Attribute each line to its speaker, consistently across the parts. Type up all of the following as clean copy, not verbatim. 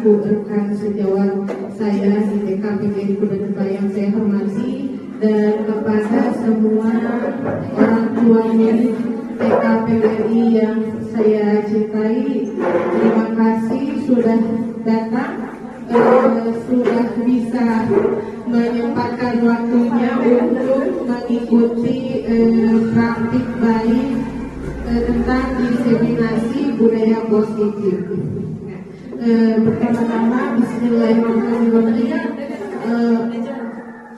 Speaker 1: selaku rekan sejawat saya di TKPGRI Kudanapa yang saya hormati, dan kepada semua orang tuanya TKPGRI yang saya cintai, terima kasih sudah datang, sudah bisa menyempatkan waktunya untuk mengikuti praktik baik tentang diseminasi budaya positif. Pertama-tama bismillahirrahmanirrahim.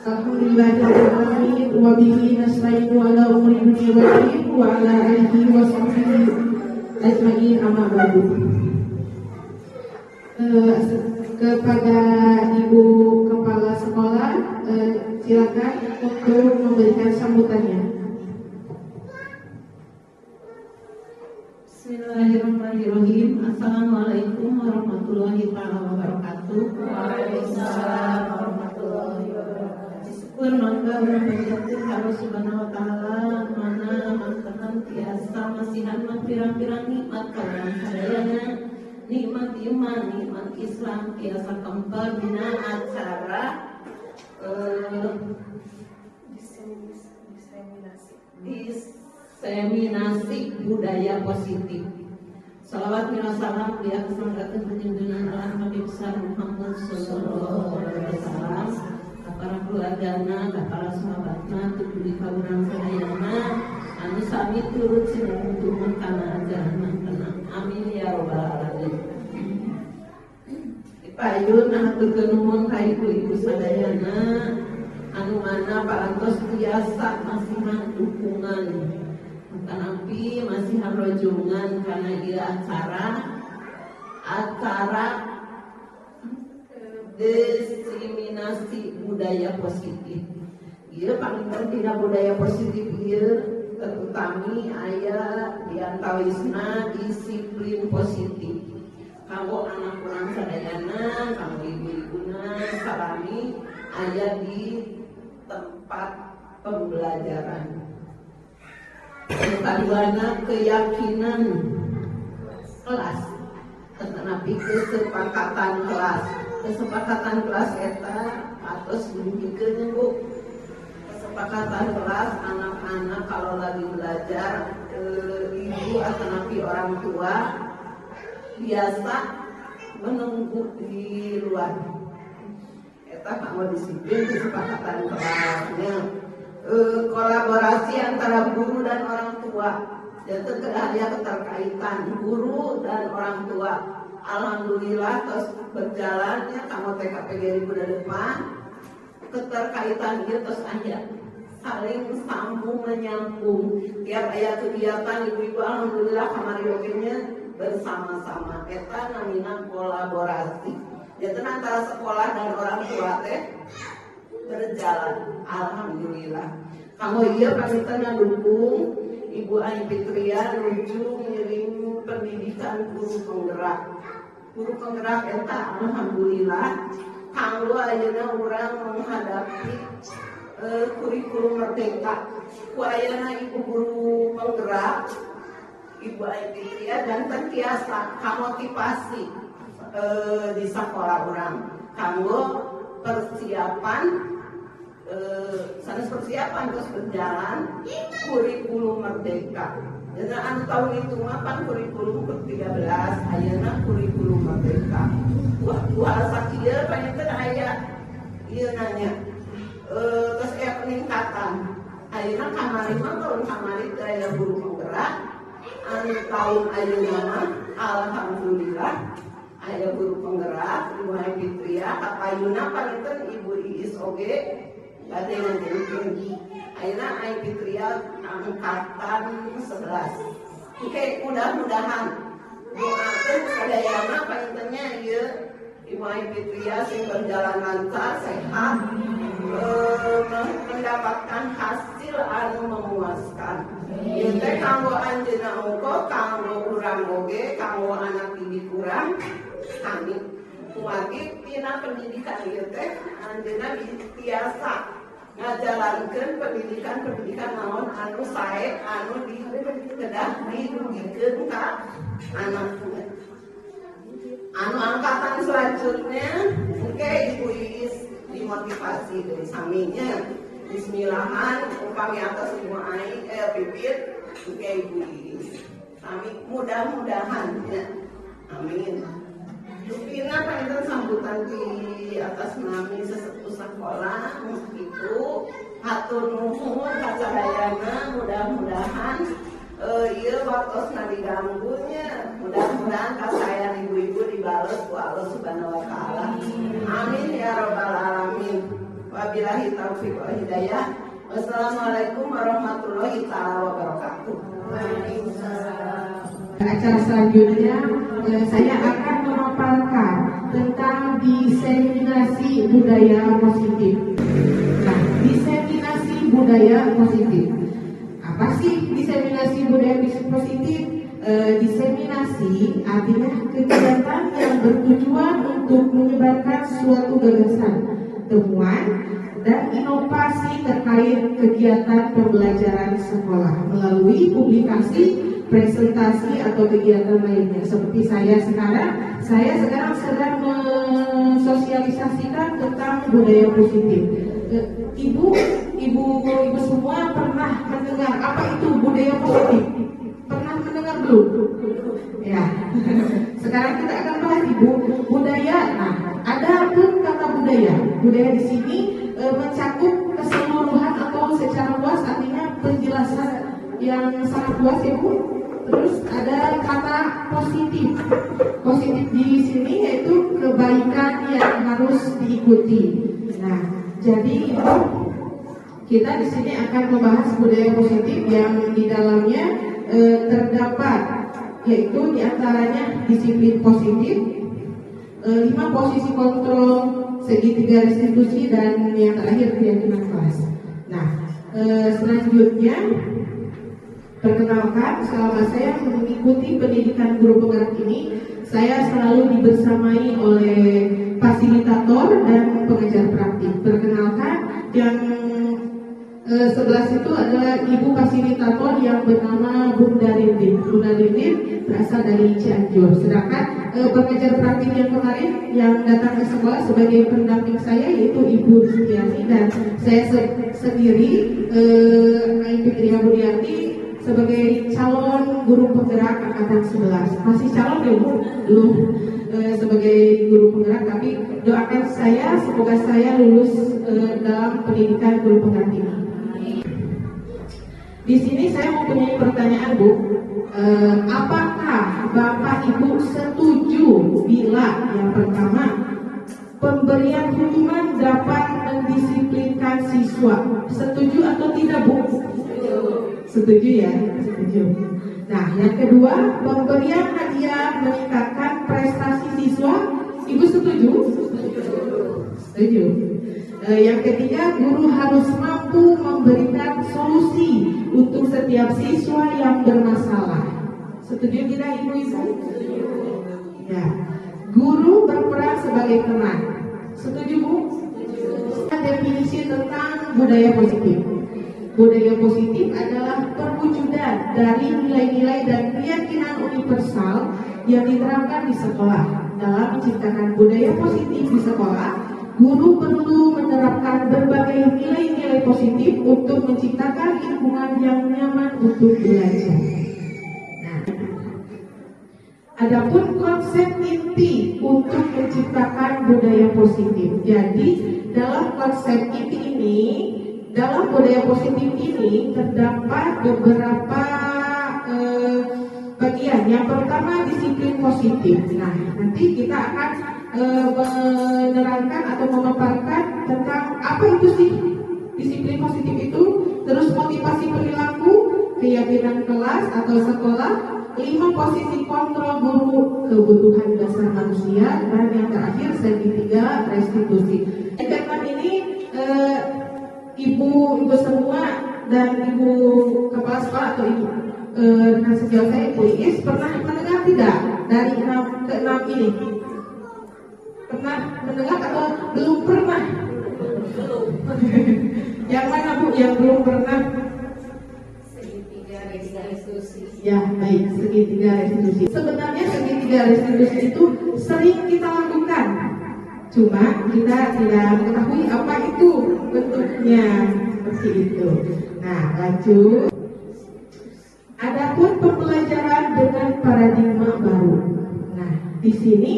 Speaker 1: Alhamdulillahirrahmanirrahim. Wa bihi nasta'inu ala umuri dunya wa din wa ala alihi wa sahbihi ajma'in, amma ba'du. Kepada Ibu Kepala Sekolah, silakan untuk memberikan sambutannya.
Speaker 2: Bismillahirrahmanirrahim. Assalamualaikum warahmatullahi wabarakatuh. Waalaikumsalam warahmatullahi wabarakatuh. Syukur mangga berhadirin Allah Subhanahu wa taala, mana mantenan tiasa masihan pirang-pirang nikmat kawan sadayana, nikmat iman, nikmat Islam tiasa kempal bina acara diseminasi budaya positif. Salawat dan salam dia keselamatan junjungan Allah Nabi besar Muhammad sallallahu alaihi wasallam, para keluargana, para sahabatna, tujuh kaburan sadayana, anu sami turut sinuntuhun kana ajaran tenang. Amin ya rabbal alamin. Dipayun aturkeun nuhun ka ibu-ibu sadayana anu mana parantos biasa masihan dukungan, tanapi masihan rojongan karena ieu acara diseminasi budaya positif. Ieu paling penting budaya positif ieu terutami aya diantawisna disiplin positif. Kanggo anak urang sadayana, kanggo ibu-ibuna salami aya di tempat pembelajaran. Keduana keyakinan kelas, tetapi kesepakatan kelas eta atos dibikeun Bu. Kesepakatan kelas anak-anak kalau lagi belajar, ibu atau orang tua biasa menunggu di luar. Eta kanggo disiplin kesepakatan kelasnya. Kolaborasi antara guru dan orang tua, dan ada keterkaitan guru dan orang tua. Alhamdulillah terus berjalannya kamu TKPGRI Kudanapa, keterkaitan itu terus ada saling sambung menyambung. Tiap ayat kegiatan ibu-ibu alhamdulillah kamari ogenya bersama-sama. Eta namina kolaborasi. Jadi antara sekolah dan orang tua teh berjalan, alhamdulillah. Kamu iya panitia dukung Ibu Ain Fitria menuju mengirim pendidikan guru penggerak. Guru penggerak eta alhamdulillah. Kanggo ayeuna urang menghadapi kurikulum merdeka. Ku ayeuna Ibu guru penggerak, Ibu Ain Fitria dan terbiasa kamotivasi di sekolah urang. Kanggo persiapan terus berjalan kurikulum merdeka. Jadi anu tahun itu mapan kurikulum ke-13 ayeuna kurikulum merdeka. Wah sakieu panjenengan aya ieu nanya. Terus aya peningkatan. Ayeuna kamari mah tahun kamari teh aya guru penggerak. Anu tahun ayeuna mah alhamdulillah aya guru penggerak Ibu Ain Fitria, kapayuna panjenengan Ibu Iis oge bade ngajengkeun. Ayeuna Ain Fitria angkatan 11. Oke, mudah-mudahan doakeun sadayana panjenengannya ieu Ibu Ain Fitria sing berjalan lancar, sehat, mendapatkan hasil anu memuaskan. Ieu teh kanggo anjeunna engko, kanggo urang oge, kanggo anak didik urang, amin. Kumaha tina pendidikan ieu teh anjeunna tiasa ngajalankeun pendidikan naon anu sae anu kedah didugikeun ka anak. Anu angkatan selanjutnya, oke Ibu Iis dimotivasi dari saminya. Bismillahan, upami atas semua bibit, oke Ibu Iis. Kami mudah-mudahan ya, amin. Supina panjenengan sambutan di atas nami sesepuh sekolah itu hatur nuhun kasadayana mudah-mudahan iya waktosna diganggunya mudah-mudahan kasayan ibu-ibu dibales ku Allah subhanahu wa ta'ala amin ya rabbal alamin wabillahi taufiq wal hidayah wassalamualaikum warahmatullahi ta'ala wabarakatuh. Waalaikumsalam.
Speaker 1: Acara selanjutnya saya akan memaparkan tentang diseminasi budaya positif. Nah, diseminasi budaya positif. Apa sih diseminasi budaya positif? Diseminasi artinya kegiatan yang bertujuan untuk menyebarkan suatu gagasan, temuan, dan inovasi terkait kegiatan pembelajaran sekolah melalui publikasi, presentasi atau kegiatan lainnya. Seperti saya sekarang sedang mensosialisasikan tentang budaya positif. Ibu semua pernah mendengar apa itu budaya positif? Pernah mendengar belum? Ya. Sekarang kita akan bahas Ibu budaya. Nah, ada pun kata budaya. Budaya di sini mencakup keseluruhan atau secara luas, artinya penjelasan yang sangat luas ya Bu. Terus ada kata positif. Positif di sini yaitu kebaikan yang harus diikuti. Nah, jadi kita di sini akan membahas budaya positif yang di dalamnya terdapat yaitu diantaranya disiplin positif, 5 posisi kontrol, segitiga restitusi, dan yang terakhir keyakinan kelas. Nah, selanjutnya perkenalkan, selama saya mengikuti pendidikan guru penggerak ini, saya selalu dibersamai oleh fasilitator dan pengajar praktik. Perkenalkan, yang sebelah situ adalah ibu fasilitator yang bernama Bunda Rindin. Bunda Rindin berasal dari Cianjur. Sedangkan pengajar praktik yang kemarin yang datang ke sekolah sebagai pendamping saya yaitu Ibu Setiani, dan saya sendiri Ayu Fitria Budiarti sebagai calon guru penggerak angkatan 11. Masih calon ya Bu? Belum sebagai guru penggerak, tapi doakan saya semoga saya lulus dalam pendidikan guru penggerak ini. Di sini saya mempunyai pertanyaan Bu, apakah Bapak Ibu setuju bila yang pertama pemberian hukuman dapat mendisiplinkan siswa? Setuju atau tidak Bu? Setuju ya? Setuju. Nah, yang kedua, pemberian hadiah meningkatkan prestasi siswa. Ibu setuju? Setuju. Yang ketiga, guru harus mampu memberikan solusi untuk setiap siswa yang bermasalah. Setuju tidak Ibu-ibu? Ya. Guru berperan sebagai teman. Setuju Bu? Definisi tentang budaya positif. Budaya positif adalah perwujudan dari nilai-nilai dan keyakinan universal yang diterapkan di sekolah. Dalam menciptakan budaya positif di sekolah, guru perlu menerapkan berbagai nilai-nilai positif untuk menciptakan lingkungan yang nyaman untuk belajar. Nah, adapun konsep inti untuk menciptakan budaya positif. Jadi, dalam konsep inti ini, dalam budaya positif ini terdapat beberapa bagian. Yang pertama, disiplin positif. Nah, nanti kita akan menerangkan atau memaparkan tentang apa itu sih disiplin positif itu, terus motivasi perilaku, keyakinan kelas atau sekolah, 5 posisi kontrol guru, kebutuhan dasar manusia, dan yang terakhir segitiga restitusi. Karena ini ibu semua dan ibu kepala sekolah atau ibu rekan sejauh saya Ibu Iis pernah mendengar tidak dari 6 ke 6 ini? Pernah mendengar atau belum pernah? Yang mana Bu yang belum pernah? Segitiga restitusi. Ya baik, segitiga restitusi. Sebenarnya segitiga 3 restitusi itu sering kita lakukan, cuma kita tidak mengetahui apa itu bentuknya seperti itu. Nah, lanjut. Adapun pembelajaran dengan paradigma baru. Nah, di sini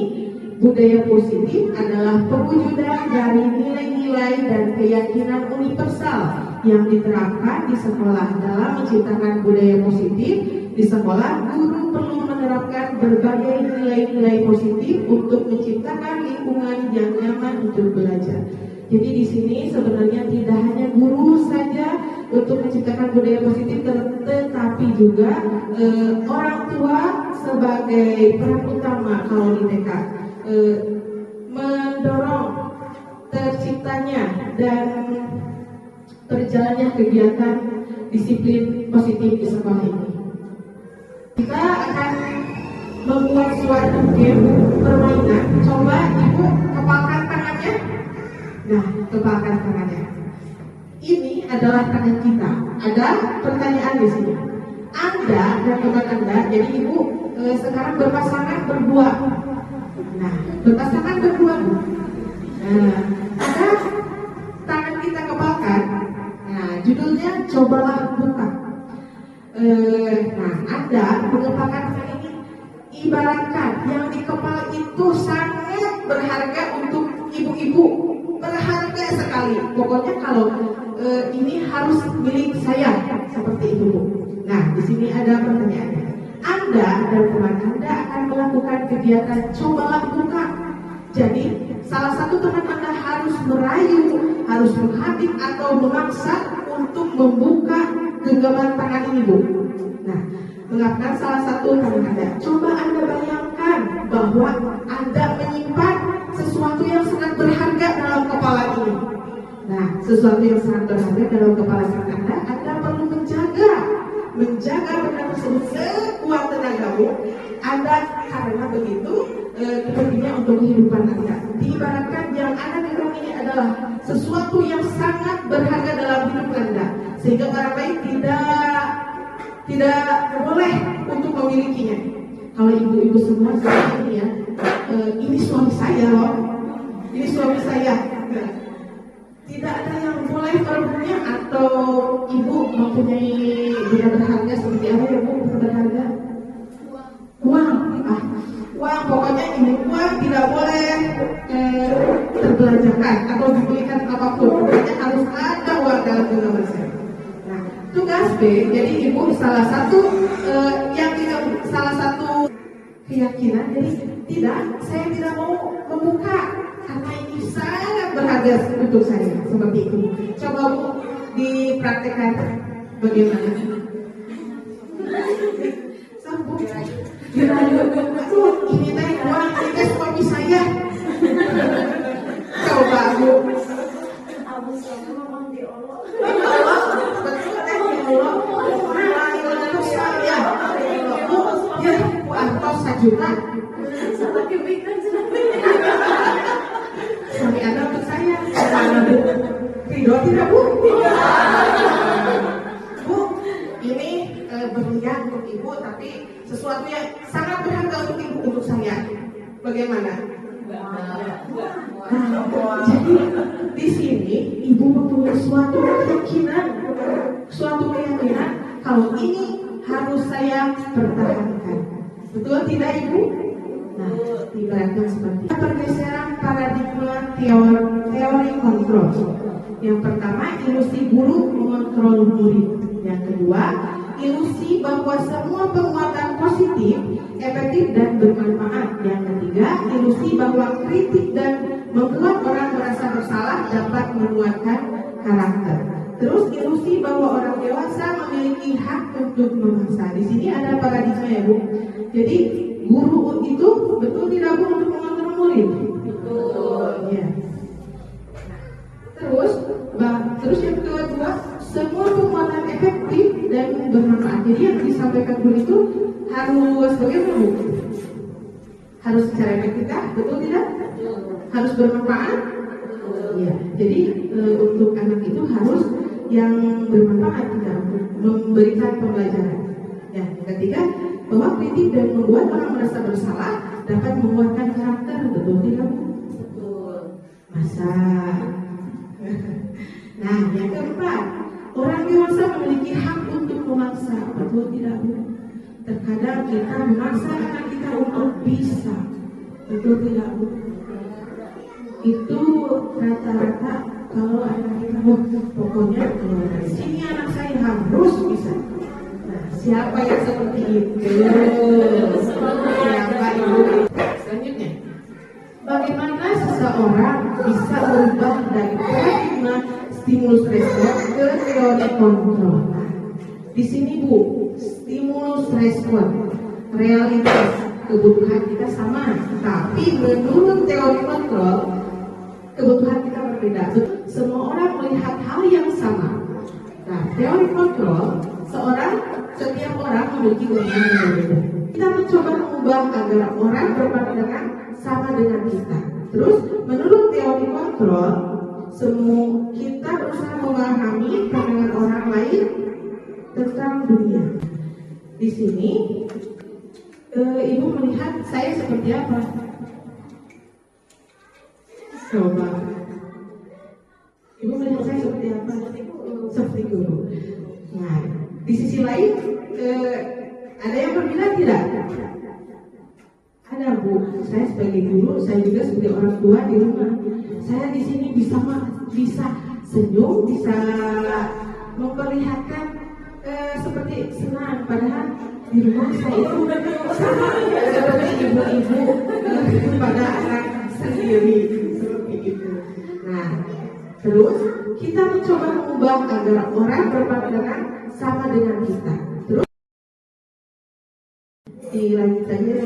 Speaker 1: budaya positif adalah perwujudan dari nilai-nilai dan keyakinan universal yang diterapkan di sekolah. Dalam menciptakan budaya positif di sekolah, guru perlu menerapkan berbagai nilai-nilai positif untuk menciptakan lingkungan yang nyaman untuk belajar. Jadi di sini sebenarnya tidak hanya guru saja untuk menciptakan budaya positif, tetapi juga orang tua sebagai peran utama kalau di TK. Mendorong terciptanya dan berjalannya kegiatan disiplin positif di sekolah ini. Kita akan membuat suatu game permainan. Coba ibu kepalkan tangannya. Nah, kepalkan tangannya. Ini adalah tangan kita. Ada pertanyaan di sini. Anda dan teman Anda, jadi ibu sekarang berpasangan berdua. Nah, berpasangan berdua. Nah, ada tangan kita kepalkan. Nah, judulnya cobalah buka. Nah, Anda mengepalkan tangan ini, ibaratkan yang di kepala itu sangat berharga untuk ibu-ibu, berharga sekali. Pokoknya kalau ini harus milik saya, seperti itu. Nah, di sini ada pertanyaannya. Anda dan teman Anda akan melakukan kegiatan cobalah buka. Jadi salah satu teman Anda harus merayu, harus menghadik atau memaksa untuk membuka genggaman tangan ini, Bu. Nah, mengatakan salah satu teman Anda. Coba Anda bayangkan bahwa Anda menyimpan sesuatu yang sangat berharga dalam kepala ini. Nah, sesuatu yang sangat berharga dalam kepala Anda perlu menjaga benda tersebut sekuat tenagamu Anda, karena begitu kepentingnya untuk kehidupan Anda. Diibaratkan yang Anda pegang ini adalah sesuatu yang sangat berharga dalam hidup Anda, sehingga orang lain tidak boleh untuk memilikinya. Kalau ibu-ibu semua seperti ini ya, ini suami saya loh, ini suami saya. Tidak ada yang boleh merebutnya. Atau ibu mempunyai benda berharga seperti apa ya, Bu? Berharga? Uang. Uang, pokoknya ini uang tidak boleh terbelanjakan atau dibelikan apapun. Pokoknya harus ada uang dalam genggaman saya. Nah, tugas B, jadi ibu salah satu keyakinan, jadi saya tidak mau membuka karena ini sangat berharga untuk saya, seperti itu. Coba Bu dipraktekkan bagaimana? Sambung. Ini teh uang, ini suami saya. Coba Bu. Betul teh di Allah. Itu saya. Bu, ya Bu antos 1 juta. Suami Anda untuk saya. Ridho tidak, Bu? Bu, ini berlian untuk Ibu, tapi sesuatu yang sangat berharga untuk Ibu, untuk saya. Bagaimana? Jadi di sini Ibu mempunyai suatu keyakinan kalau ini harus saya pertahankan. Betul tidak, Ibu? Nah, ibaratnya seperti pergeseran paradigma teori kontrol. Yang pertama, ilusi guru mengontrol murid. Yang kedua, ilusi bahwa semua penguatan positif, efektif dan bermanfaat. Yang ketiga, ilusi bahwa kritik dan membuat orang merasa bersalah dapat menguatkan karakter. Terus ilusi bahwa orang dewasa memiliki hak untuk memaksa. Di sini ada paradigma ya, Bu. Jadi guru itu betul tidak, Bu, untuk mengontrol murid? Betul. Ya. Terus yang kedua, semua penguatan efektif dan bermanfaat. Jadi yang disampaikan guru itu harus bagaimana, Bu? Harus secara efektif, betul tidak? Harus bermanfaat. Ya. Jadi untuk anak itu harus yang bermanfaat, tidak memberikan pembelajaran. Ya. Yang ketiga, bahwa kritik dan membuat orang merasa bersalah dapat menguatkan karakter, betul tidak Bu?
Speaker 2: Betul.
Speaker 1: Masa. Nah, yang keempat, orang dewasa memiliki hak untuk memaksa, betul tidak Bu? Terkadang kita memaksa anak kita untuk bisa, betul tidak Bu? Itu rata-rata kalau anak kita, pokoknya kalau dari sini anak saya harus bisa. Nah, siapa yang seperti itu? Siapa ibu? Selanjutnya, bagaimana seseorang bisa berubah dari paradigma stimulus respon ke teori kontrol? Nah, di sini Bu, stimulus respon, realitas kebutuhan kita sama, tapi menurut teori kontrol kebutuhan kita berbeda. Semua orang melihat hal yang sama. Nah, teori kontrol, setiap orang memiliki kebutuhan yang berbeda. Kita mencoba mengubah agar orang berpandangan sama dengan kita. Terus, menurut teori kontrol, semua kita berusaha memahami pandangan orang lain tentang dunia. Di sini, Ibu melihat saya seperti apa? Coba. Ibu melihat saya seperti apa? Seperti guru. Nah, di sisi lain, ada yang berbeda tidak? Ada Bu. Saya sebagai guru, saya juga sebagai orang tua di rumah. Saya di sini bisa senyum, bisa memperlihatkan seperti senang. Padahal di rumah saya itu sama seperti ibu-ibu pada anak sendiri. Nah, terus kita mencoba mengubah agar orang berpandangan sama dengan kita. Terus dilanjut saja.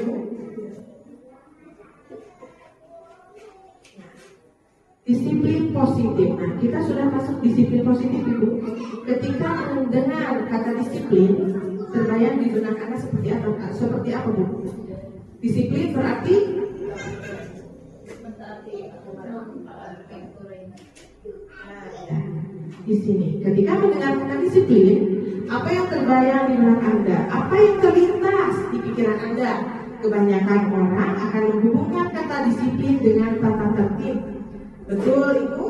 Speaker 1: Disiplin positif. Nah, kita sudah masuk disiplin positif Ibu. Ketika mendengar kata disiplin, terbayang di benak Anda seperti apa? Seperti apa Bu? Disiplin berarti di sini. Ketika mendengar kata disiplin, apa yang terbayang di benak Anda? Apa yang terlintas di pikiran Anda? Kebanyakan orang akan menghubungkan kata disiplin dengan tata tertib. Betul Ibu?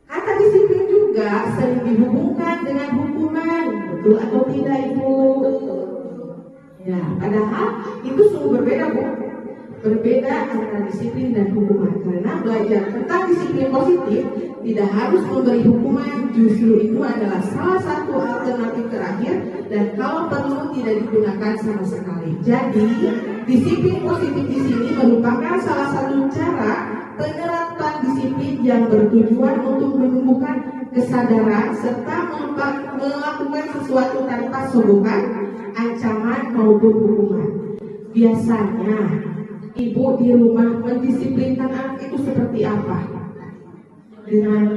Speaker 1: Kata disiplin juga sering dihubungkan dengan hukuman. Betul atau tidak Ibu? Ya, padahal itu sungguh berbeda Bu. Berbeda antara disiplin dan hukuman. Karena belajar tentang disiplin positif tidak harus memberi hukuman, justru itu adalah salah satu alternatif terakhir dan kalau perlu tidak digunakan sama sekali. Jadi disiplin positif di sini merupakan salah satu cara penerapan disiplin yang bertujuan untuk menumbuhkan kesadaran serta melakukan sesuatu tanpa sorotan, ancaman maupun hukuman. Biasanya ibu di rumah mendisiplinkan anak itu seperti apa? Dengan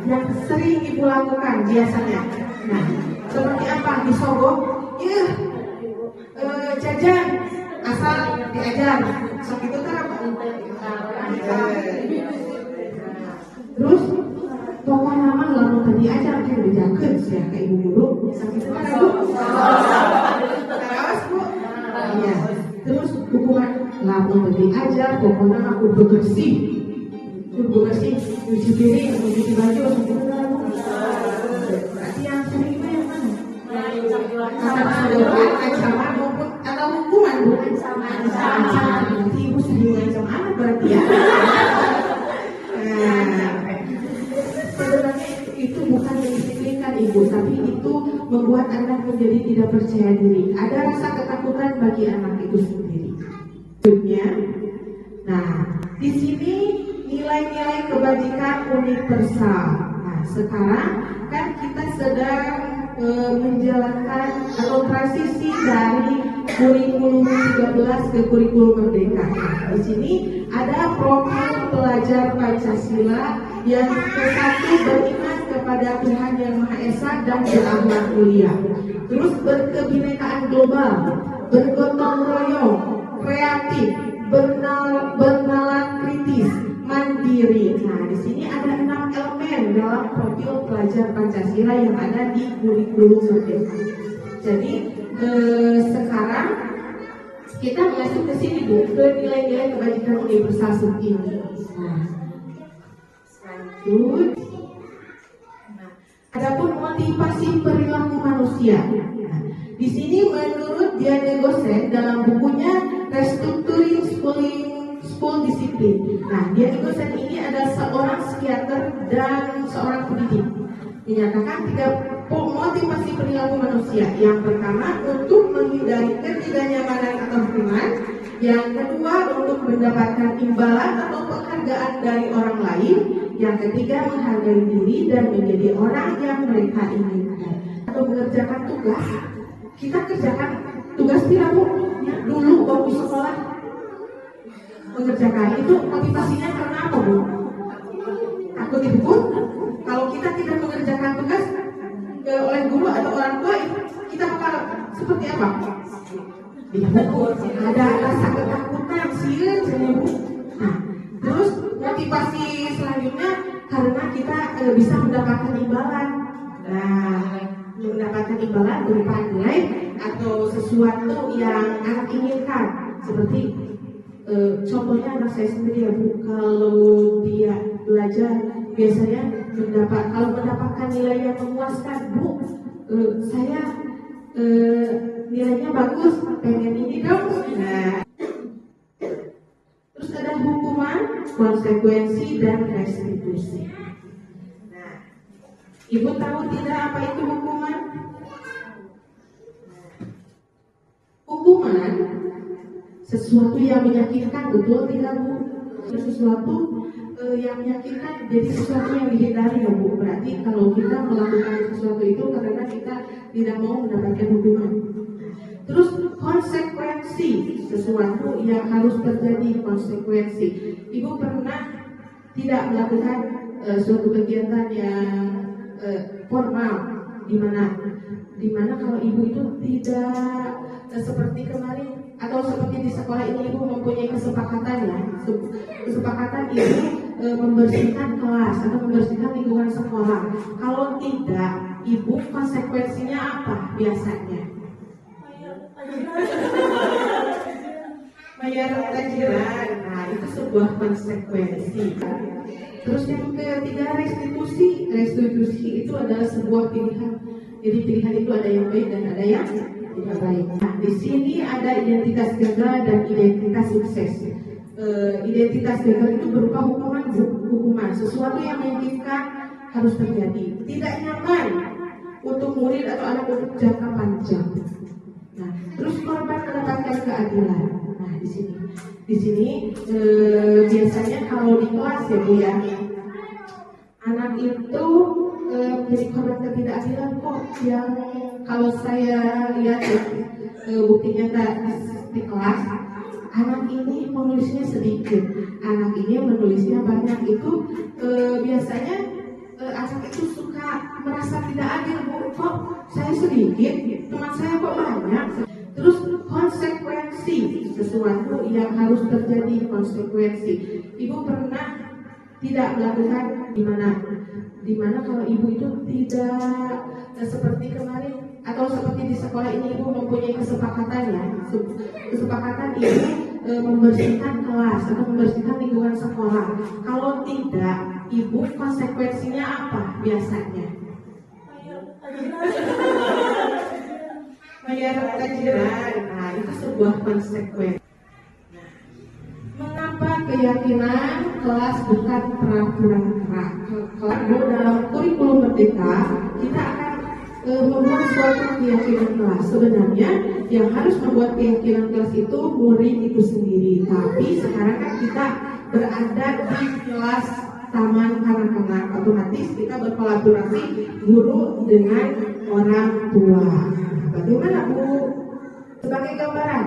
Speaker 1: yang sering ibu lakukan biasanya. Nah, seperti apa? Disogok, ya, jajan, asal diajar. Sok itu kan apa? Terus pokok nama lalu tadi aja kan dijaga ya ke ibu guru. Sok itu kan Bu? Terus Bu? Iya. Terus hukuman lalu tadi aja pokoknya aku bersih. Bersih, cuci piring, cuci baju, berarti yang sering itu yang mana? Ancaman maupun atau hukuman Bu? Ancaman. Nanti ibu sering ngancam anak berarti ya. Sebenarnya itu bukan mendisiplinkan ibu, tapi itu membuat anak menjadi tidak percaya diri. Ada rasa ketakutan bagi anak itu sendiri. Nah, di sini nilai-nilai kebajikan universal. Nah, sekarang kan kita sedang menjalankan atau transisi dari kurikulum 13 ke kurikulum merdeka. Nah, di sini ada profil pelajar Pancasila yang satu beriman kepada Tuhan Yang Maha Esa dan berakhlak mulia. Terus berkebinekaan global, bergotong royong, kreatif, bernalar kritis, mandiri. Nah, di sini ada 6 elemen dalam profil pelajar Pancasila yang ada di kurikulum merdeka. Jadi sekarang kita masuk ke sini Bu, ke nilai-nilai kebajikan universal ini. Nah, lanjut. Nah, adapun motivasi perilaku manusia. Nah, di sini menurut Diane Gossen dalam bukunya Restructuring School Discipline. Nah, Diane Gossen ini adalah seorang psikiater dan seorang pendidik. Menyatakan 3 motivasi perilaku manusia. Yang pertama, untuk menghindari ketidaknyamanan atau hukuman. Yang kedua, untuk mendapatkan imbalan atau penghargaan dari orang lain. Yang ketiga, menghargai diri dan menjadi orang yang mereka inginkan. Atau mengerjakan tugas. Kita kerjakan tugas tidak Bu? Ya, dulu waktu sekolah mengerjakan itu motivasinya karena apa Bu? Takut dihukum? Kalau kita tidak mengerjakan tugas oleh guru atau orang tua, kita bakal seperti apa? Ada rasa ketakutan sih. Nah, terus motivasi selanjutnya karena kita bisa mendapatkan imbalan. Nah, mendapatkan imbalan berupa nilai atau sesuatu yang anak inginkan. Seperti contohnya anak saya sendiri ya Bu, kalau dia belajar biasanya kalau mendapatkan nilai yang memuaskan, Bu, saya nilainya bagus, pengen ini dong. Nah, terus ada hukuman, konsekuensi, dan restitusi. Nah, Ibu tahu tidak apa itu hukuman? Hukuman sesuatu yang menyakitkan, betul tidak Bu? Sesuatu yang menyakitkan jadi sesuatu yang dihindari ya Bu. Berarti kalau kita melakukan sesuatu itu karena kita tidak mau mendapatkan hukuman. Terus konsekuensi, sesuatu yang harus terjadi konsekuensi. Ibu pernah tidak melakukan suatu kegiatan yang formal, di mana kalau ibu itu tidak seperti kemarin atau seperti di sekolah ini ibu mempunyai kesepakatan ya, kesepakatan ibu membersihkan kelas atau membersihkan lingkungan sekolah. Kalau tidak, ibu konsekuensinya apa biasanya? Bayar tagihan. Nah, itu sebuah konsekuensi. Terus yang ketiga, restitusi. Restitusi itu adalah sebuah pilihan. Jadi pilihan itu ada yang baik dan ada yang tidak baik. Nah, di sini ada identitas gagal dan identitas sukses. Identitas gagal itu berupa hukuman, sesuatu yang menyakitkan harus terjadi, tidak nyaman untuk murid atau anak untuk jangka panjang. Nah, terus korban mendapatkan keadilan. Nah, di sini biasanya kalau di kelas ya Bu ya, anak itu menjadi korban ketidakadilan kok. Yang kalau saya lihat buktinya di kelas, anak ini menulisnya sedikit, anak ini menulisnya banyak. Itu biasanya anak itu suka merasa tidak adil Bu. Kok saya sedikit, teman saya kok banyak. Terus konsekuensi, sesuatu yang harus terjadi konsekuensi. Ibu pernah tidak melakukan di mana kalau ibu itu tidak seperti kemarin atau seperti di sekolah ini ibu mempunyai kesepakatan ya, kesepakatan ibu membersihkan kelas atau membersihkan lingkungan sekolah. Kalau tidak, ibu konsekuensinya apa biasanya? Bayar tagihan. Nah, itu sebuah konsekuensi. Nah, mengapa keyakinan kelas bukan peraturan keras? Kalau dalam kurikulum Merdeka kita akan membuat suatu keyakinan kelas. Sebenarnya yang harus membuat keyakinan kelas itu murid itu sendiri. Tapi sekarang kan kita berada di kelas taman kanak-kanak, otomatis kita berkolaborasi guru dengan orang tua. Bagaimana Bu? Sebagai gambaran,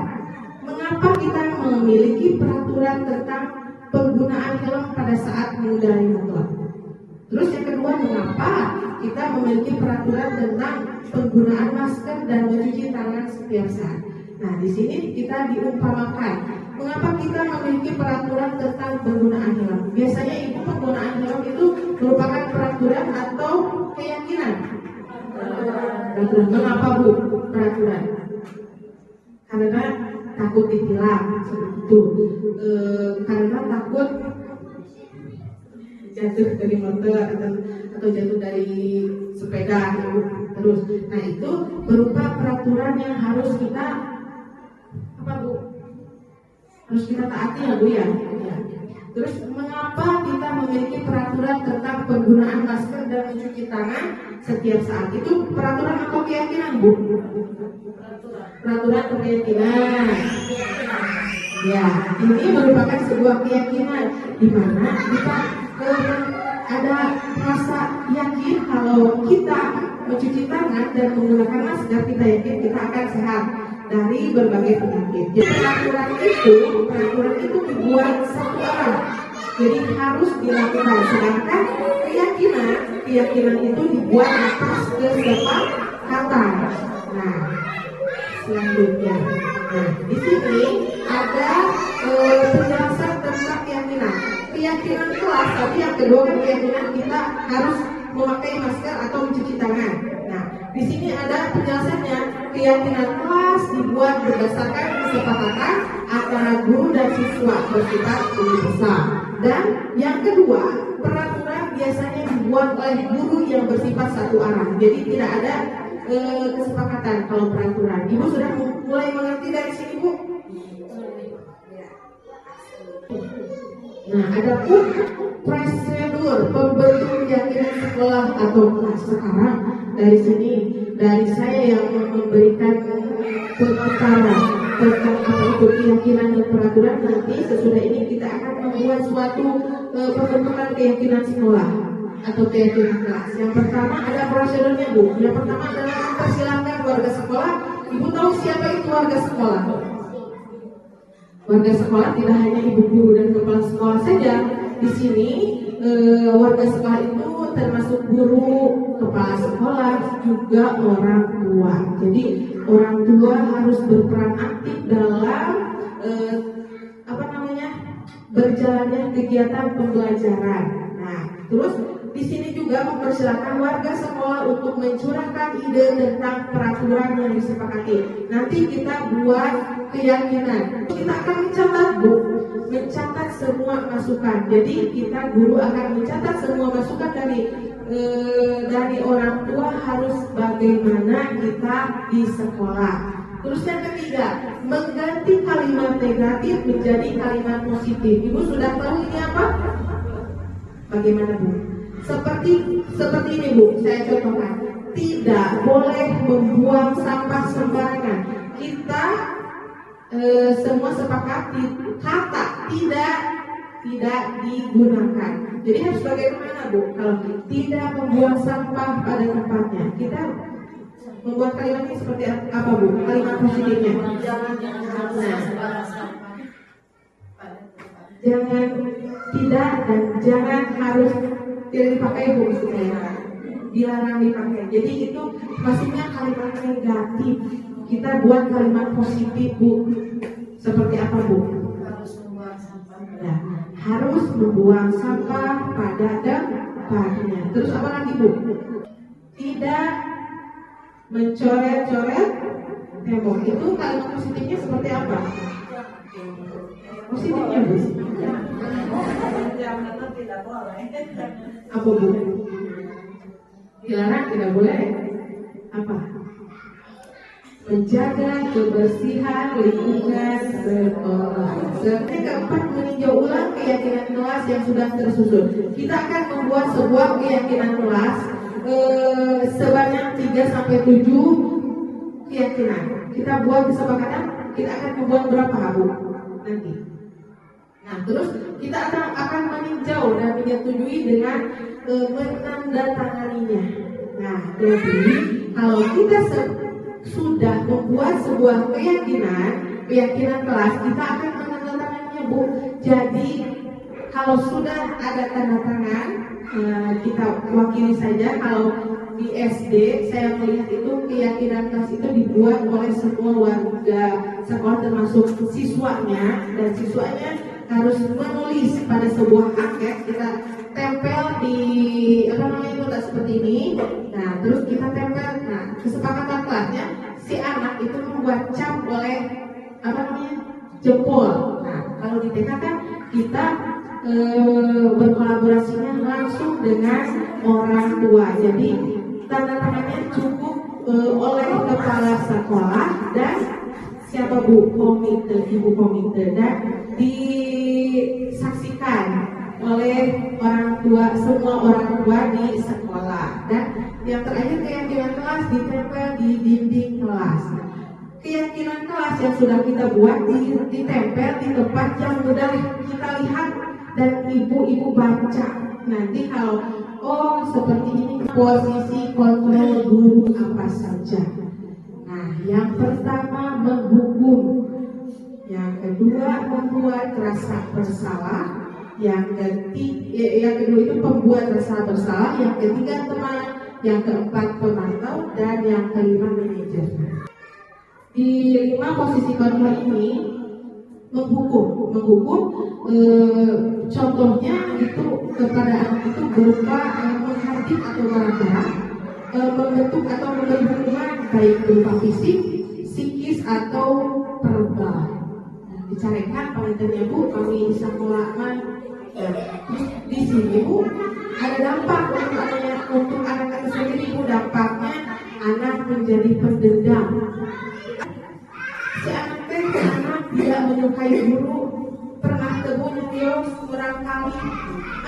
Speaker 1: mengapa kita memiliki peraturan tentang penggunaan helm pada saat mengendarai motor? Terus yang kedua, mengapa kita memiliki peraturan tentang penggunaan masker dan mencuci tangan setiap saat? Nah, di sini kita diumpamakan. Mengapa kita memiliki peraturan tentang penggunaan helm? Biasanya ibu penggunaan helm itu merupakan peraturan atau keyakinan? peraturan. Mengapa Bu peraturan? Karena takut ditilang seperti itu. Karena takut jatuh dari motor atau jatuh dari sepeda terus. Nah itu berupa peraturan yang harus kita apa Bu? Harus kita taati ya Bu ya. Terus mengapa kita memiliki peraturan tentang penggunaan masker dan mencuci tangan setiap saat? Itu peraturan atau keyakinan Bu? Peraturan atau keyakinan? Ya, ini merupakan sebuah keyakinan di mana kita ada rasa yakin kalau kita mencuci tangan dan menggunakan masker, kita yakin kita akan sehat dari berbagai penyakit. Jadi peraturan itu dibuat satu orang, jadi harus dilakukan. Sedangkan keyakinan itu dibuat atas kesepakatan. Nah, selanjutnya, di sini ada penjelasan tentang keyakinan. Keyakinan kelas tadi yang kedua, keyakinan kita harus memakai masker atau mencuci tangan. Nah, di sini ada penjelasannya. Keyakinan kelas dibuat berdasarkan kesepakatan antara guru dan siswa bersifat universal. Dan yang kedua, peraturan biasanya dibuat oleh guru yang bersifat satu arah. Jadi tidak ada kesepakatan kalau peraturan. Ibu sudah mulai mengerti dari sini Bu? Nah, ada pun prosedur pembentuk keyakinan sekolah atau kelas. Sekarang dari saya yang memberikan pemaparan tentang apa itu keyakinan dan peraturan. Nanti sesudah ini kita akan membuat suatu pembentukan keyakinan sekolah atau keyakinan kelas. Yang pertama ada prosedurnya Bu. Yang pertama adalah mempersilahkan warga sekolah. Ibu tahu siapa itu warga sekolah? Warga sekolah tidak hanya ibu guru dan kepala sekolah saja. Di sini warga sekolah itu termasuk guru, kepala sekolah, juga orang tua. Jadi orang tua harus berperan aktif dalam berjalannya kegiatan pembelajaran. Nah, terus di sini juga mempersilahkan warga sekolah untuk mencurahkan ide tentang peraturan yang disepakati. Nanti kita buat keyakinan. Kita akan mencatat semua masukan. Jadi kita guru akan mencatat semua masukan dari orang tua harus bagaimana kita di sekolah. Terus yang ketiga, mengganti kalimat negatif menjadi kalimat positif. Ibu sudah tahu ini apa? Bagaimana Bu? Seperti ini Bu, saya contohkan. Tidak boleh membuang sampah sembarangan. Kita semua sepakat kata tidak digunakan. Jadi harus bagaimana Bu? Kalau tidak membuang sampah pada tempatnya, kita membuat kalimatnya seperti apa Bu? Kalimat positifnya. Jangan tidak dan jangan harus tidak dipakai Bu, maksudnya dilarang dipakai. Jadi itu maksudnya kalimat negatif. Kita buat kalimat positif Bu. Seperti apa Bu? Harus membuang sampah pada tempatnya. Terus apa lagi Bu? Tidak mencoret-coret tembok. Itu kalimat positifnya seperti apa? Positifnya Bu? Apa Bu? Dilarang, tidak boleh. Apa? Menjaga kebersihan lingkungan sekolah. Yang keempat, meninjau ulang keyakinan kelas yang sudah tersusun. Kita akan membuat sebuah keyakinan kelas sebanyak 3-7 keyakinan. Kita buat kesepakatan. Kita akan membuat berapa Bu? Nanti. Nah, terus kita akan meninjau dan menyetujui dengan menandatanganinya. Nah, jadi kalau kita sudah membuat sebuah keyakinan kelas, kita akan menandatanganinya Bu. Jadi kalau sudah ada tanda tangan, kita wakili saja. Kalau di SD saya melihat itu keyakinan kelas itu dibuat oleh semua warga sekolah termasuk siswanya, dan siswanya harus menulis pada sebuah angket, kita tempel di kotak seperti ini. Nah, terus kita tempel. Nah, kesepakatan kelasnya si anak itu membuat cap oleh jempol. Nah, kalau di TK kan kita berkolaborasinya langsung dengan orang tua. Jadi tanda tangannya cukup oleh kepala sekolah dan siapa ibu komite dan disaksikan oleh orang tua, semua orang tua di sekolah. Dan yang terakhir keyakinan kelas ditempel di dinding kelas. Keyakinan kelas yang sudah kita buat ditempel di tempat yang mudah kita lihat dan ibu-ibu baca. Nanti kalau seperti ini posisi kontrol guru apa saja. Nah, yang pertama menghukum, yang kedua membuat rasa bersalah, yang kedua itu pembuat rasa bersalah, yang ketiga teman, yang keempat pemantau, dan yang kelima manajer. Di 5 posisi kontrol ini menghukum, contohnya itu kepada anak itu berupa menghardik atau marah, membentuk atau memberi hukuman baik berupa fisik, psikis atau verbal. Dicarikan penelitiannya Bu, kami bisa melakukan di sini Bu, ada dampak untuk anak-anak sendiri Bu, dampaknya anak menjadi pendendam. Si anak tidak menyukai guru, pernah tebu nyetios kurang kali.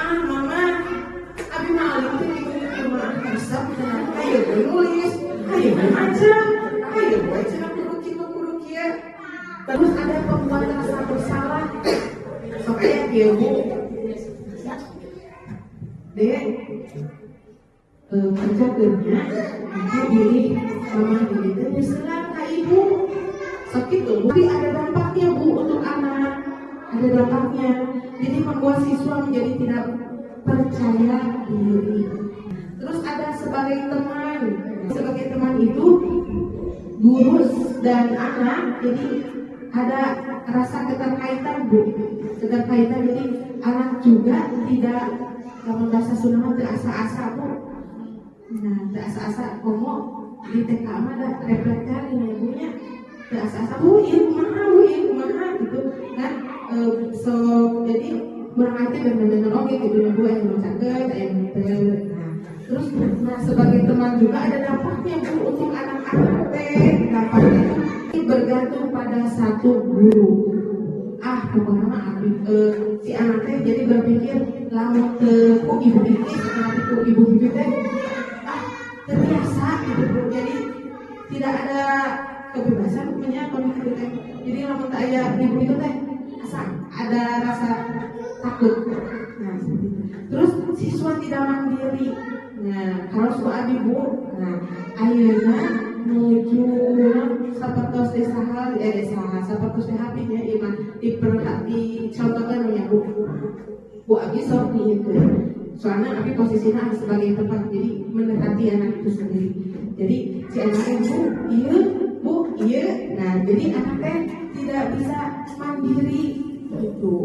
Speaker 1: Mama, abi maling itu di rumah bisa ayo nulis, ayo baca, ayo baca kudu kia. Terus ada pembuat rasa bersalah. Supaya dia Bu, dek, kerja kerja, aku pilih mama ini penyesalan ke ibu. Sakit tuh, tapi ada dampaknya Bu untuk anak, ada dampaknya. Jadi membuat siswa menjadi tidak percaya diri. Terus ada sebagai teman itu guru dan anak, jadi ada rasa keterkaitan Bu, jadi anak juga tidak dalam bahasa Sunda terasa-asa Bu. Nah, terasa-asa komo di TK mah ada reflektor ini ibunya. Terasa-asa iya kumaha gitu kan. Jadi berarti benar-benar oke gitu ya Bu, yang mencatat terus sebagai teman juga ada dampaknya Bu untuk anak-anak dampaknya itu bergantung pada satu guru. Pokoknya si anak jadi berpikir lama ke ibu terbiasa gitu Bu. Jadi tidak ada kebebasan punya konflik. Jadi lama tak ayah ibu itu ada rasa takut. Nah, terus siswa tidak mandiri. Nah, kalau soal ibu, ayeuna menuju sapertos sapertos HP nya iman dicontohkan ya Bu abi sok nih itu. Soalnya abi posisinya sebagai tempat, jadi mendekati anak itu sendiri. Jadi si anak itu iya. Nah, jadi anaknya tidak bisa mandiri gitu.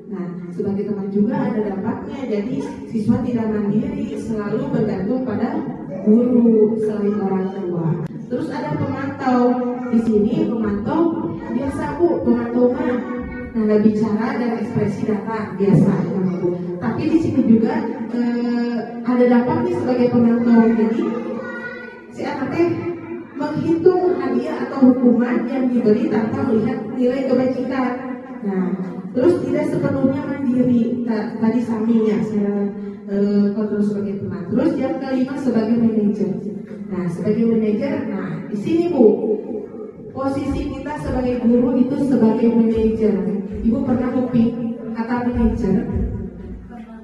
Speaker 1: Nah, sebagai teman juga ada dampaknya. Jadi siswa tidak mandiri, selalu bergantung pada guru selain orang tua. Terus ada pemantau. Di sini pemantau biasa Bu, pemantau nada bicara dan ekspresi data biasa ya Bu. Tapi di sini juga ada dampaknya sebagai pemantau. Jadi si anaknya menghitung hadiah atau hukuman yang diberi tanpa melihat nilai kebajikan. Nah, terus tidak sepenuhnya mandiri. Tadi saminya saya kontrol sebagai teman. Terus yang kelima sebagai manajer. Nah, sebagai manajer, di sini Bu, posisi kita sebagai guru itu sebagai manajer. Ibu pernah kopi kata manajer?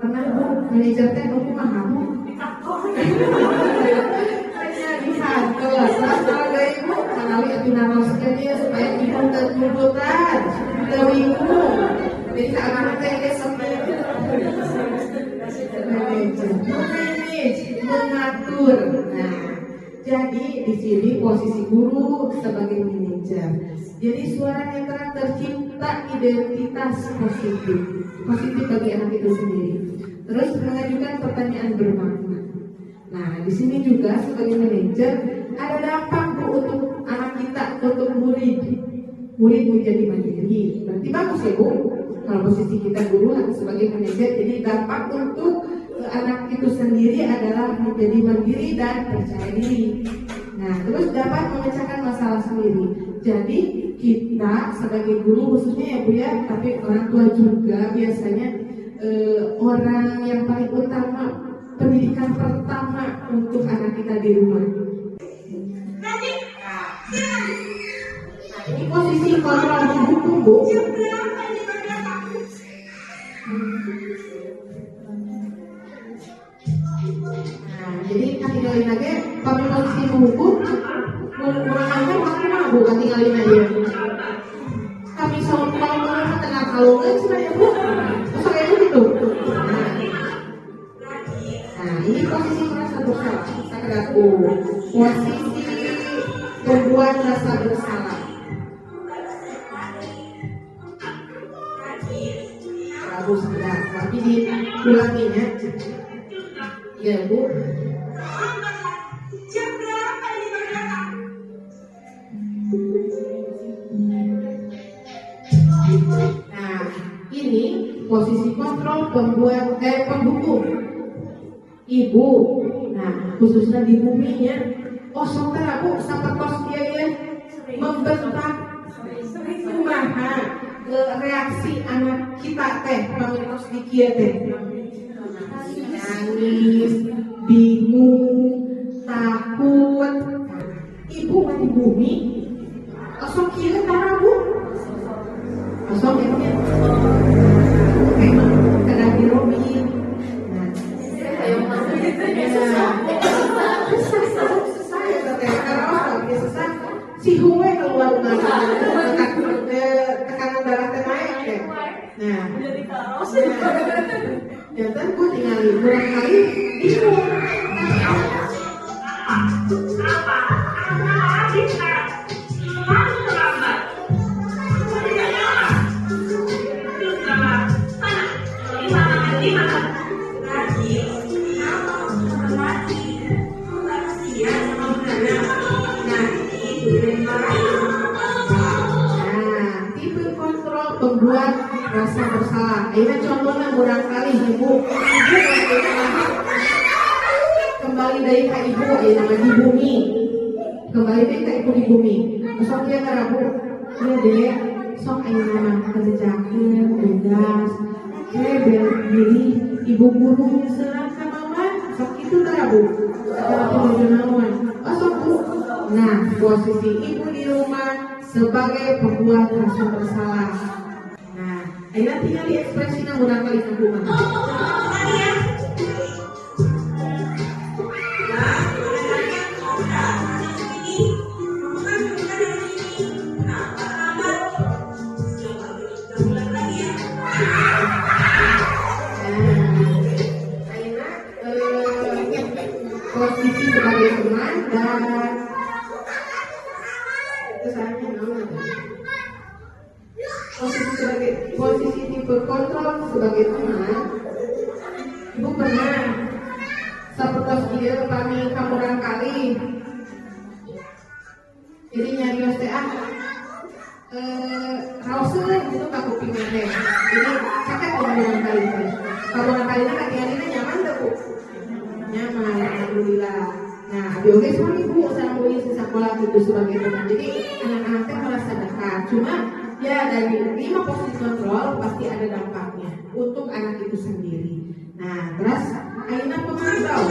Speaker 1: Pernah Bu? Manajer teh kumaha Bu? Kelas kalau ibu menawi pinaroskeun dia supaya ibu tertudutan ibu. Jadi keamanan teh geus manage, mengatur. Nah, Jadi di sini posisi guru sebagai manajer. Jadi suara netral tercipta identitas positif bagi anak itu sendiri. Terus mengajukan pertanyaan bermakna. Nah, di sini juga sebagai manajer ada dampak Bu untuk anak kita, untuk murid menjadi mandiri. Berarti bagus ya Bu. Kalau posisi kita guru sebagai manajer, jadi dampak untuk anak itu sendiri adalah menjadi mandiri dan percaya diri. Nah, terus dapat memecahkan masalah sendiri. Jadi kita sebagai guru khususnya ya Bu ya, tapi orang tua juga biasanya orang yang paling utama, pendidikan pertama untuk anak kita di rumah. Nah, ini posisi kontrol hukum Bu. Nah, jadi tinggalin aja kami posisi hukum mengurangkan waktu mah Bu, tinggalin aja. Kami selalu kalau tengah kalungan sebenarnya Bu, masa kayak gitu. Nah, ini posisi merasa bersalah. Saudaraku, posisi membuat rasa bersalah. Prabu sedang, tapi diulanginya. Ya Bu. Nah, ini posisi kontrol penghukum. Ibu, nah khususnya di buminya, saudara Bu, sapertos dia membentak kumaha reaksi anak kita teh, pamirtos di kieu teh. Nangis, bingung, takut. Ibu mah di bumi, osok kieu tara Bu. Osok emang kada dirobin. Si huwe keluar rumah tekanan darah teh naik deh. Nah, jantan gue tinggalin kurang kali ibu. Membuat rasa bersalah. Ini contohnya barangkali ibu kembali dari ke ibu, di bumi. Kembali dari ke ibu di bumi. Sok dia karabu, ya deh, sok ayeuna kerjakeun tugas, diri ibu guru serang sama mama, sok itu karabu. Setelah penjunawan, sok Bu. Nah, posisi ibu di rumah sebagai pembuat rasa bersalah. Ayo tinggal di ekspresi yang udah kali rumah. Posisi sebagai teman dan posisi tipe kontrol sebagai teman. Ibu pernah sapertos dia kami kamurang kali. Jadi nyarios teh rauseun gitu ka kuping teh. Jadi kakek kamurang kali teh. Kamurang kalina kaki-kalina nyaman teh Bu. Nyaman, alhamdulillah. Nah, bioge sama ibu sareng uli sekolah gitu sebagai teman. Jadi anak-anak teh merasa dekat. Cuma ya dari 5 posisi kontrol pasti ada dampaknya untuk anak itu sendiri. Nah, terus ayeuna pemantau.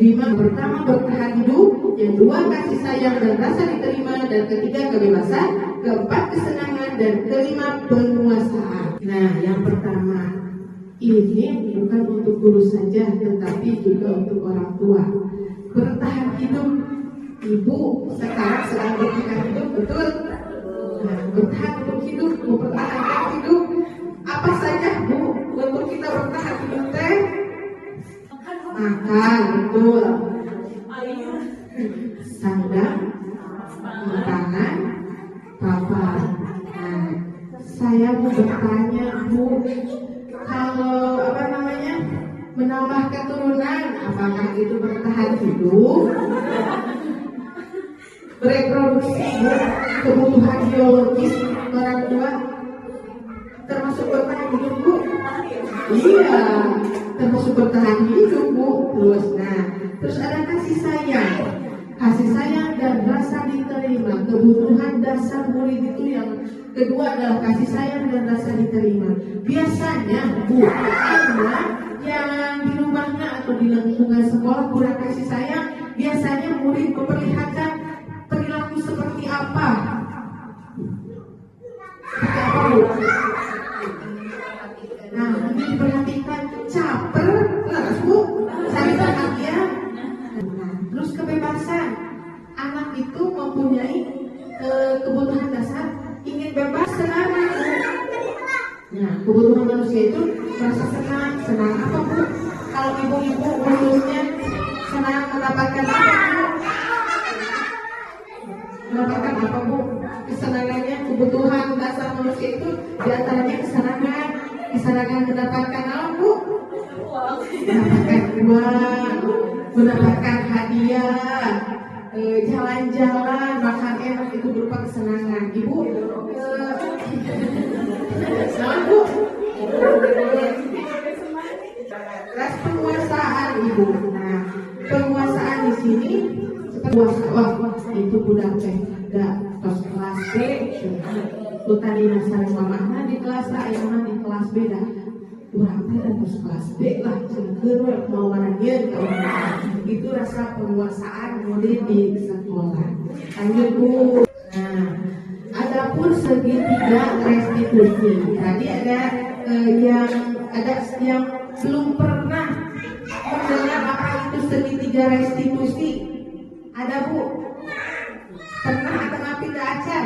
Speaker 1: 5. Pertama, bertahan hidup. Yang 2, kasih sayang dan rasa diterima. Dan ketiga, kebebasan. Keempat, kesenangan. Dan kelima, penguasaan. Nah, yang pertama, ini bukan untuk guru saja, tetapi juga untuk orang tua. Bertahan hidup. Ibu sekarang sedang bertahan hidup, betul? Nah, bertahan untuk hidup, mempertahankan hidup. Apa saja Bu untuk kita bertahan hidup teh? Makan, betul. Sandang, makanan, papan. Nah, saya mau bertanya Bu, kalau menambah keturunan, apakah itu bertahan hidup? Bereproduksi Bu, kebutuhan biologis orang tua termasuk bertahan hidup Bu? Iya, termasuk bertahan hidup Bu. Terus ada kasih sayang dan rasa diterima. Kebutuhan dasar murid itu yang kedua adalah kasih sayang dan rasa diterima. Biasanya Bu, anak yang di rumahnya atau di lingkungan sekolah kurang kasih sayang, biasanya murid memperlihatkan perilaku seperti apa? Bu? Nah, ini diperhatikan caper, leres Bu, cari perhatian. Nah, terus kebebasan. Anak itu mempunyai kebutuhan dasar, ingin bebas, senang. Nah, kebutuhan manusia itu merasa senang apa Bu? Kalau ibu-ibu khususnya senang mendapatkan apa Bu? Mendapatkan apa Bu? Kesenangannya, kebutuhan dasar manusia itu diantaranya kesenangan mendapatkan apa Bu? Mendapatkan uang, mendapatkan hadiah, jalan-jalan, makan enak, itu berupa kesenangan. Ibu, selamat Bu. Kelas penguasaan Ibu. Nah, penguasaan di sini seperti itu budak teh tos kelas B. Tuh tadi nasar mamahna di kelas A, ayahna di kelas B dah. Urang teh tos kelas B lah, cenah mau waranieu itu rasa penguasaan murid di sekolah. Lanjut Bu. Nah, adapun segitiga restitusi. Tadi ada yang belum pernah mendengar apa itu segitiga restitusi. Ada Bu? Pernah atau ngapi ke acan?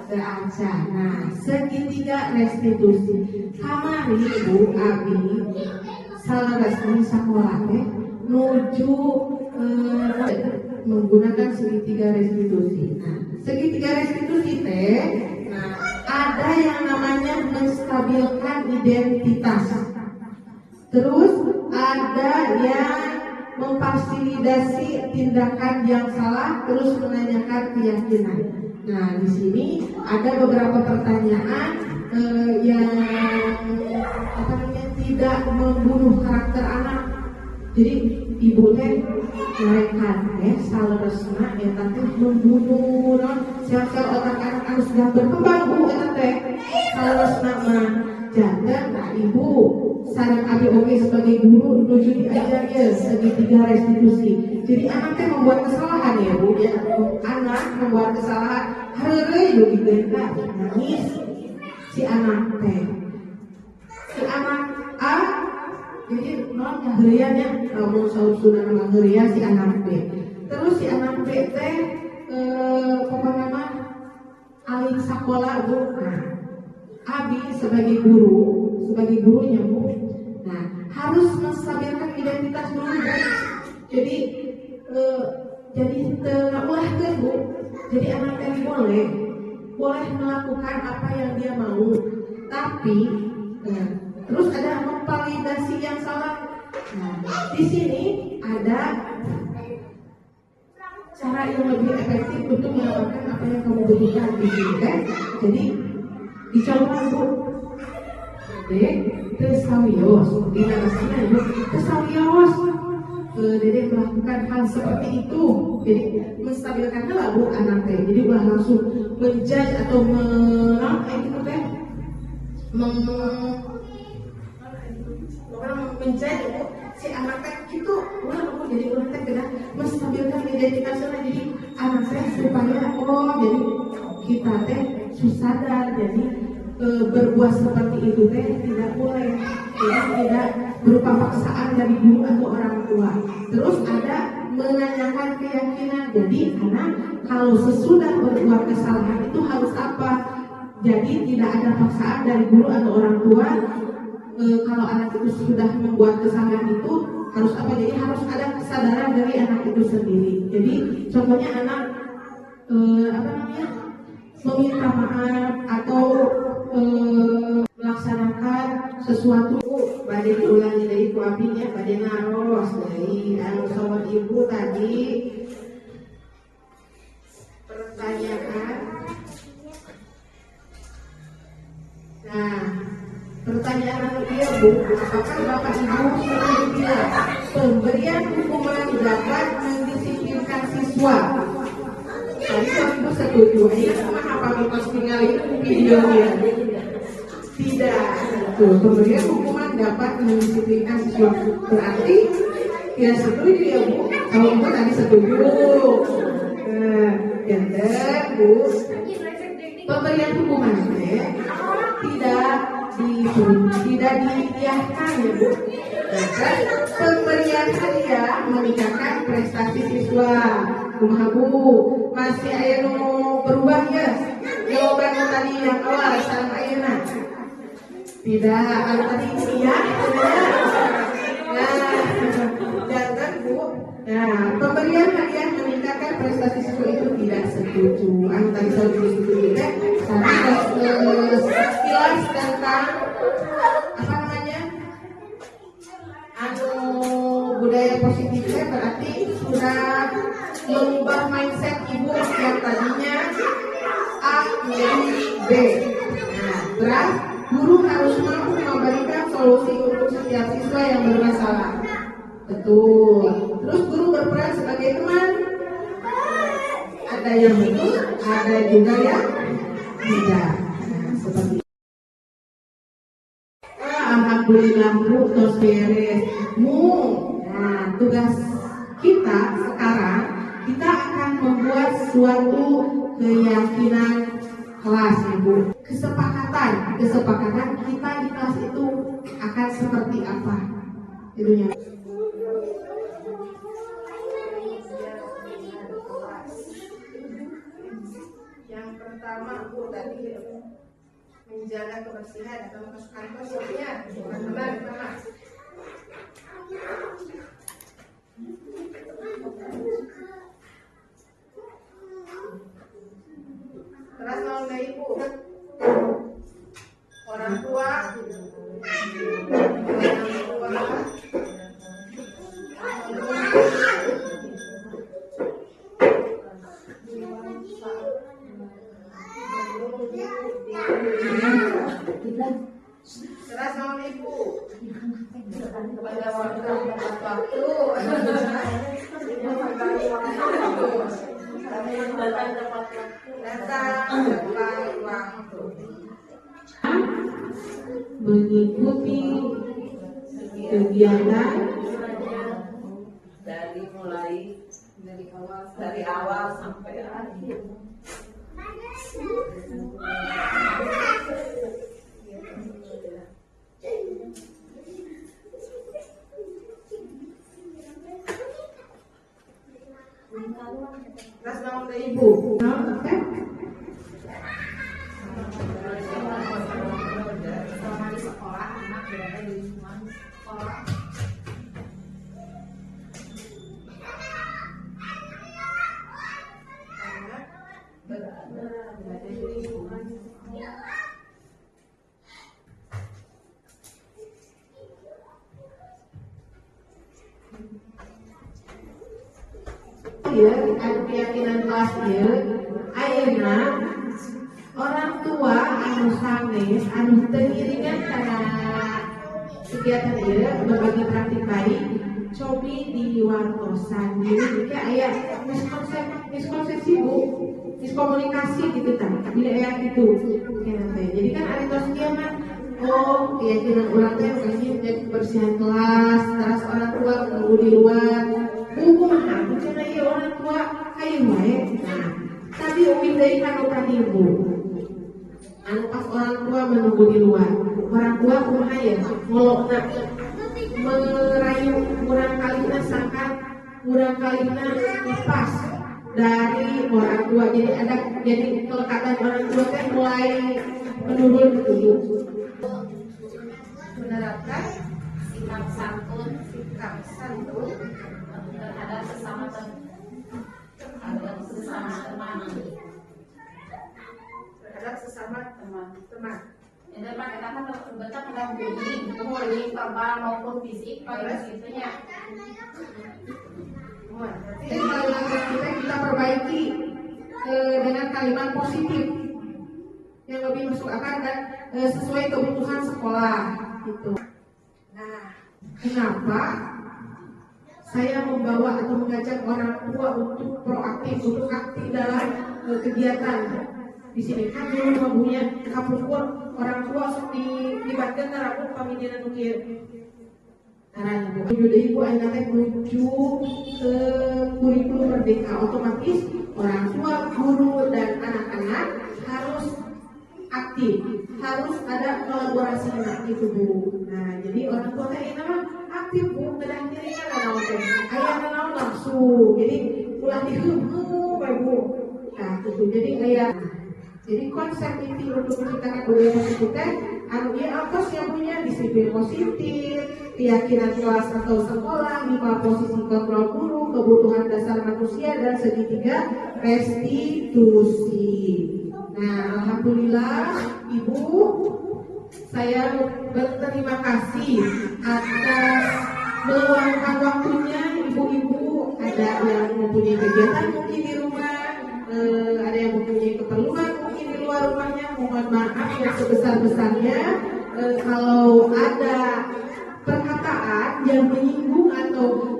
Speaker 1: Ke acan. Nah, segitiga restitusi. Kamari Bu Abi salah resmi sekolah nuju menggunakan segitiga restitusi. Nah, segitiga restitusi ada yang namanya menstabilkan identitas. Terus ada yang memfasilitasi tindakan yang salah, terus menanyakan keyakinan. Nah, di sini ada beberapa pertanyaan yang tidak membunuh karakter anak. Jadi ibu teh mereka salahresna tapi membunuh sel-sel otak anak harus sudah berkembang Bu teh salahresna mah jaga. Nah, ibu sareng abi oge sebagai guru nuju diajar ya segitiga restitusi. Jadi anak teh membuat kesalahan ya Bu ya. Anak membuat kesalahan hareureuy nu digenta nangis si anak teh. Si anak A jadi non ngaheureannya kalau sausuna nama ngeurean si anak B. Terus si anak B teh pokoknya mah alih sakola Bu. Nah, abi sebagai gurunya Bu. Nah, harus menstabilkan identitas dulu Bu. Jadi ulah ke Bu. Jadi anak tadi boleh melakukan apa yang dia mau. Tapi terus ada memvalidasi yang salah. Nah, di sini ada cara yang lebih efektif untuk mendapatkan apa yang kamu butuhkan di sini kan. Jadi dicoba Bu. Tesawios, di narasinya Bu. Tesawios. Dede melakukan hal seperti itu. Jadi menstabilkan lah Bu anaknya. Jadi ulah langsung menjudge atau menjudge si anak teh itu ulah aku jadi ulah teh kena menstabilkan identitasnya. Jadi anak saya supaya jadi kita teh sadar, jadi berbuat seperti itu teh tidak boleh, jadi tidak berupa paksaan dari guru atau orang tua. Terus ada menanyakan keyakinan, jadi anak kalau sesudah berbuat kesalahan itu harus apa, jadi tidak ada paksaan dari guru atau orang tua. Kalau anak itu sudah membuat kesalahan itu harus apa, jadi harus ada kesadaran dari anak itu sendiri. Jadi contohnya anak meminta maaf atau melaksanakan sesuatu pada diulangi dari ku apinya pada naros dari sobat ibu tadi pertanyaan. Nah, pertanyaan dia Bu, apakah Bapak Ibu sudah bilang pemberian hukuman dapat mendisiplinkan siswa? Tadi Ibu setuju, ini sama apa mitos tinggalin videonya? Tidak, tuh pemberian hukuman dapat mendisiplinkan siswa. Berarti ya setuju ya Bu, kalau Ibu tadi setuju. Gender Bu, pemberian hukuman tidak diiakan ya Bu. Dan pemberian hadiah meningkatkan prestasi siswa. Kumaha Bu, masih aya nu berubah ya? Jawaban tadi yang awal sareng ayeuna. Tidak, kalau tadi iya, jangan Bu. Nah, pemberian hadiah meningkatkan prestasi siswa itu tidak setuju. Anu tadi saya setuju teh, karena sekilas tentang apa namanya, anu budaya positifnya berarti sudah mengubah mindset ibu yang tadinya A menjadi B. Nah, terus guru harus mampu memberikan solusi untuk setiap siswa yang bermasalah. Betul. Terus guru berperan sebagai teman. Ada yang betul, ada juga yang tidak. Nah, seperti alhamdulillah Bu, tos beres. Nah, tugas kita sekarang, kita akan membuat suatu keyakinan kelas ya Bu. Kesepakatan kita di kelas itu akan seperti apa? Itunya. Yang pertama Bu tadi menjaga kebersihan atau memasukkan kosongnya, benar. Terus mau nggak Ibu? Orang tua. Terus mau Ibu? Pada waktu mengikuti kegiatan dari awal sampai akhir. Terus mau ke Ibu? Selama di sekolah, anak berada di lingkungan sekolah. Anak berada di lingkungan sekolah. Ya, keyakinan kelas ya, ayeuna orang tua anu sanes anu teiringan kana kegiatan ieu berbagi praktik baik cobi diwartosan jadi kayak aya miskonsepsi Bu, miskomunikasi gitu kan bila aya gitu. Jadi kan ari tos kieu mah oh keyakinan orang teh kayaknya jadi kebersihan kelas, terus orang tua menunggu di luar. Buku mah, bukannya iya orang tua kayak wae. Nah, tadi umi dari kanu tadi ibu. Anu pas orang tua menunggu di luar, orang tua kumaha ya ngolokna merayu kurang kalina sangkat kurang kalina lepas dari orang tua, jadi kelekatan orang tua kan mulai menurun dulu. Menerapkan sikap santun terhadap sesama teman.
Speaker 3: Jadi Pak, kita kan betul kan bullying verbal maupun fisik pada situnya.
Speaker 1: Jadi kalimat kita perbaiki dengan kalimat positif yang lebih masuk akal dan sesuai kebutuhan sekolah gitu. Nah, kenapa saya membawa atau mengajak orang tua untuk proaktif, untuk aktif dalam kegiatan di sini? Kan dulu babunya kapungkur orang tua dilibatkan terapun pamidiran ukir. Nah, ibu anak menuju ke kurikulum merdeka, otomatis orang tua, guru dan anak-anak harus aktif, harus ada kolaborasi gitu Bu. Nah, jadi orang tua teh nama aktif Bu, kadang diri kan naon teh, aya naon langsung, jadi ulah diheuh bae Bu. Nah, gitu. Jadi konsep inti untuk menciptakan budaya positif teh anu ieu apos yang punya disiplin positif, keyakinan kelas atau sekolah, 5 posisi kontrol guru, kebutuhan dasar manusia, dan segitiga restitusi. Nah, alhamdulillah Ibu, saya berterima kasih atas meluangkan waktunya. Ibu-ibu ada yang mempunyai kegiatan mungkin di rumah, ada yang mempunyai keperluan mungkin di luar rumahnya. Mohon maaf yang sebesar-besarnya kalau ada perkataan yang menyinggung atau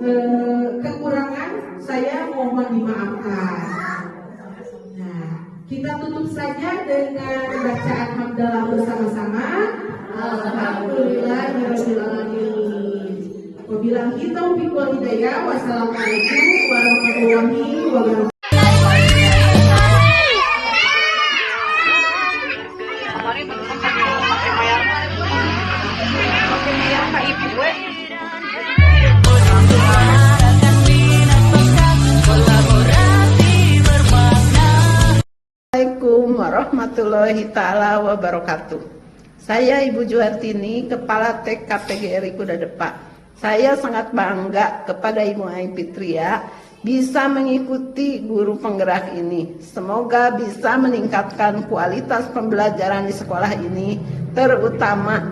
Speaker 1: kekurangan, saya mohon dimaafkan. Nah, kita tutup saja dengan bacaan hamdalah bersama-sama. Alhamdulillahirabbil alamin. Wabillahi taufiq wal hidayah. Wassalamualaikum warahmatullahi wabarakatuh.
Speaker 2: Assalamualaikum warahmatullahi taala wabarakatuh. Saya Ibu Juartini, Kepala TK PGRI Kuda Depak. Saya sangat bangga kepada Ibu Ai Fitria bisa mengikuti guru penggerak ini. Semoga bisa meningkatkan kualitas pembelajaran di sekolah ini, terutama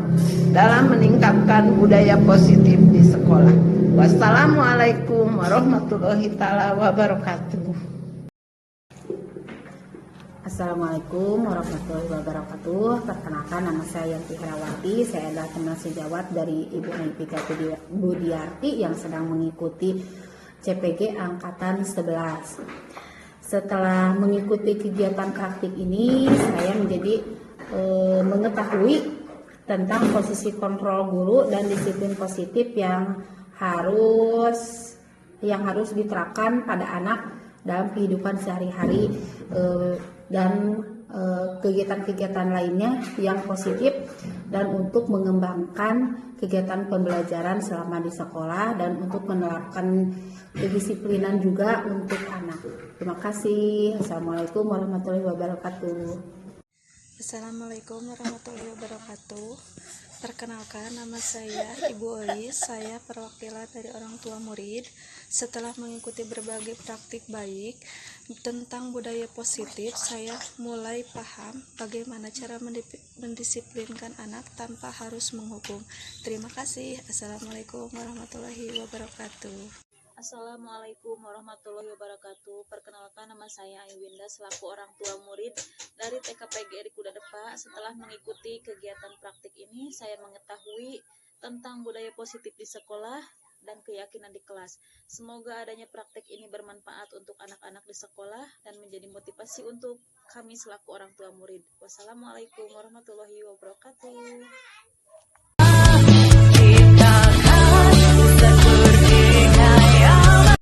Speaker 2: dalam meningkatkan budaya positif di sekolah. Wassalamualaikum warahmatullahi taala wabarakatuh.
Speaker 3: Assalamualaikum warahmatullahi wabarakatuh. Perkenalkan, nama saya Yanti Herawati. Saya adalah teman sejawat dari Ibu Aipika Budiarti yang sedang mengikuti CPG Angkatan 11. Setelah mengikuti kegiatan praktik ini, saya menjadi mengetahui tentang posisi kontrol guru dan disiplin positif yang harus diterapkan pada anak dalam kehidupan sehari-hari, dan kegiatan-kegiatan lainnya yang positif, dan untuk mengembangkan kegiatan pembelajaran selama di sekolah dan untuk menerapkan kedisiplinan juga untuk anak. Terima kasih. Assalamualaikum warahmatullahi wabarakatuh.
Speaker 4: Assalamualaikum warahmatullahi wabarakatuh. Perkenalkan, nama saya Ibu Ois. Saya perwakilan dari orang tua murid. Setelah mengikuti berbagai praktik baik tentang budaya positif, saya mulai paham bagaimana cara mendisiplinkan anak tanpa harus menghukum. Terima kasih. Assalamualaikum warahmatullahi wabarakatuh.
Speaker 5: Assalamualaikum warahmatullahi wabarakatuh. Perkenalkan, nama saya Iwinda selaku orang tua murid dari TK PGRI Kuda Depak. Setelah mengikuti kegiatan praktik ini, saya mengetahui tentang budaya positif di sekolah dan keyakinan di kelas. Semoga adanya praktek ini bermanfaat untuk anak-anak di sekolah dan menjadi motivasi untuk kami selaku orang tua murid. Wassalamualaikum warahmatullahi wabarakatuh.